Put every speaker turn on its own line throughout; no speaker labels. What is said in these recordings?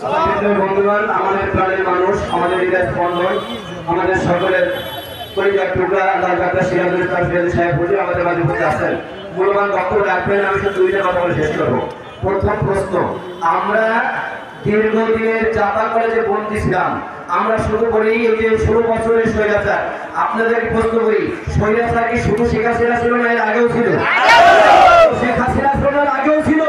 বন্ধুগণ, আমাদের প্রাণের মানুষ, আমাদের হৃদয় স্পন্দন, আমাদের সকলের পরিবার টুকরা আল্লাহ ডাক্তার সিরাজুল ইসলাম সিরাজি সাহেব হুজুর আমাদের মাঝে উপস্থিত আছেন। মূল্যবান বক্তব্য রাখবেন। আমি শুধু দুইটা কথা বলে শেষ করবো। প্রথম প্রশ্ন, আমরা দীর্ঘদিনের চাপা কলেজে বন্দী ছিলাম। আমরা শুরু করি এই যে 16 বছরের স্বৈরাচার। আপনাদের প্রশ্ন করি, স্বৈরাচার কি শুধু শেখ হাসিনা ছিল না, এর আগেও ছিল? শেখ হাসিনা ছিল না, আগেও ছিল।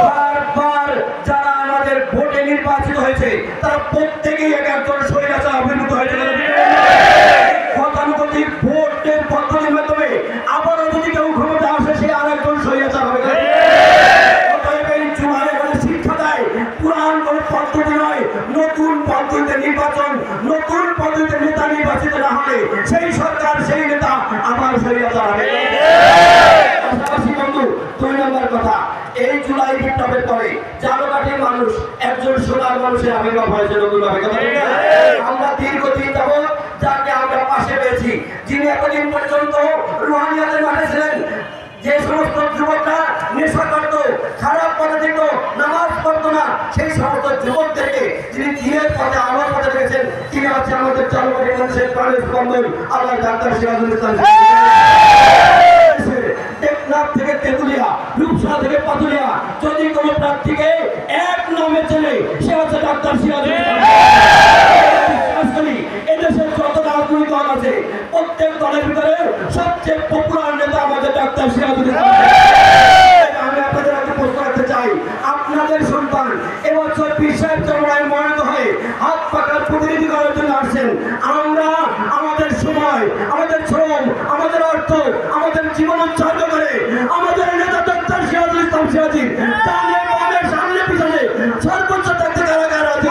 বারবার যারা আমাদের ভোটে নির্বাচিত হয়েছে তারা প্রত্যেকেই এক একজন স্বৈরাচার আবির্ভূত হয়েছে। গতানুগতিক ভোটের পদ্ধতির মাধ্যমে আবারও যদি কেউ ক্ষমতা আসে, সে আর একজন স্বৈরাচার হবে। শিক্ষা দেয় পুরান কোন পদ্ধতি নয়, নতুন পদ্ধতিতে নির্বাচন, নতুন পদ্ধতিতে নেতা নির্বাচিত না হলে সেই সরকার, সেই নেতা আবার স্বৈরাচার হবে। বন্ধু, 2 নম্বর কথা, এই জুলাই বিপ্লবের পরে জালকাঠির মানুষ একজন সোনার মানুষের আবির্ভাব হয়েছে নতুনভাবে। আমরা দীর্ঘদিন যাবৎ যাকে আমরা পাশে পেয়েছি, যিনি এতদিন পর্যন্ত রুহানিয়াতের মাঠে ছিলেন, যে সমস্ত যুবকরা নেশা করত, খারাপ পথে যেত, নামাজ পড়তো না, সেই সমস্ত যুবকদেরকে যিনি দিনের পথে আলোর পথে রেখেছেন, তিনি হচ্ছে আমাদের জালকাঠি মানুষের প্রাণের স্পন্দন আল্লাহ ডাক্তার সিরাজুল ইসলাম। টেকনাফ থেকে তেঁতুলিয়া, রূপসা থেকে পাতুলিয়া, যদি কোনো প্রার্থীকে এক নামে চেনে, সে হচ্ছে ডাক্তার সিরাজুল ইসলাম। এদেশের যত রাজনৈতিক দল আছে, প্রত্যেক দলের ভিতরে সবচেয়ে পপুলার নেতা আমাদের ডাক্তার সিরাজুল ইসলাম। আমি আপনাদের একটা প্রশ্ন রাখতে চাই, আপনাদের সন্তান এবছর পীর সাহেব চরমায় মনোনীত হয়ে হাত পাকার প্রতিনিধি করার জন্য আসছেন। আমরা আমাদের সময়, আমাদের শ্রম, আমাদের অর্থ, আমাদের জীবন উৎসর্গ করে আমাদের নেতা ডাক্তার সিরাজুল ইসলাম সিরাজির ডানে বামে সামনে পিছনে সর্বোচ্চ থাকতে কারাগার আছে।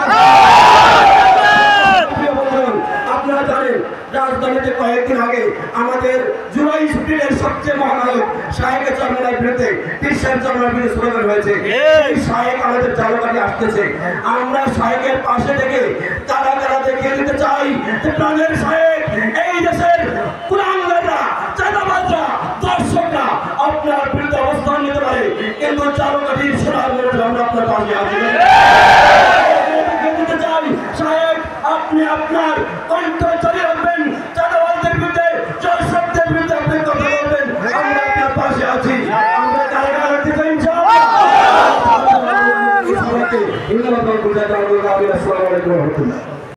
আপনারা জানেন, রাজধানীতে কয়েকদিন আগে আমাদের জুলাই ছুটির সবচেয়ে মহানায়ক শাহেকের চরমার বিরুদ্ধে, পীর সাহেব চরমার বিরুদ্ধে স্লোগান হয়েছে। এই শাহেক আমাদের জালকাঠি আসতেছে। আমরা শাহেকের পাশে থেকে তারা দেখিয়ে দিতে চাই যে প্রাণের শাহেক এই দেশের কোরআন